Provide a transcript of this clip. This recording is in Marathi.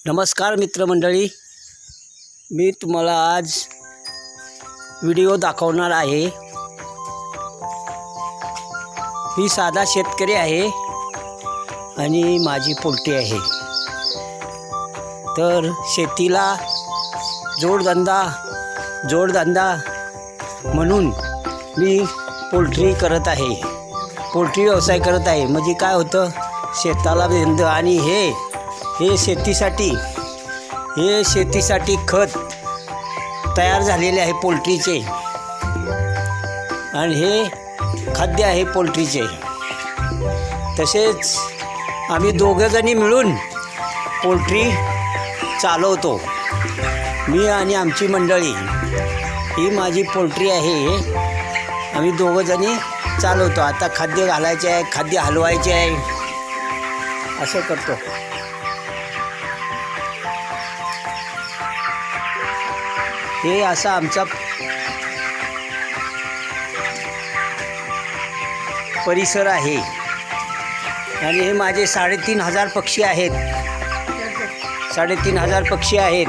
नमस्कार मित्रमंडळी, मी तुम्हाला आज व्हिडिओ दाखवणार आहे। मी साधा शेतकरी आहे आणि माझी पोल्ट्री आहे। तर शेतीला जोडधंदा म्हणून मी पोल्ट्री करत आहे, पोल्ट्री व्यवसाय करत आहे। म्हणजे काय होतं, शेताला धंदा आणि हे शेतीसाठी खत तयार झालेले आहे पोल्ट्रीचे, आणि हे खाद्य आहे पोल्ट्रीचे। तसेच आम्ही दोघंजणी मिळून पोल्ट्री चालवतो, मी आणि आमची मंडळी। ही माझी पोल्ट्री आहे, आम्ही दोघंजणी चालवतो। आता खाद्य घालायचे आहे, खाद्य हलवायचे आहे, असं करतो। हे असा आमचा परिसर आहे, आणि हे माझे 3,500 पक्षी आहेत, 3,500 पक्षी आहेत।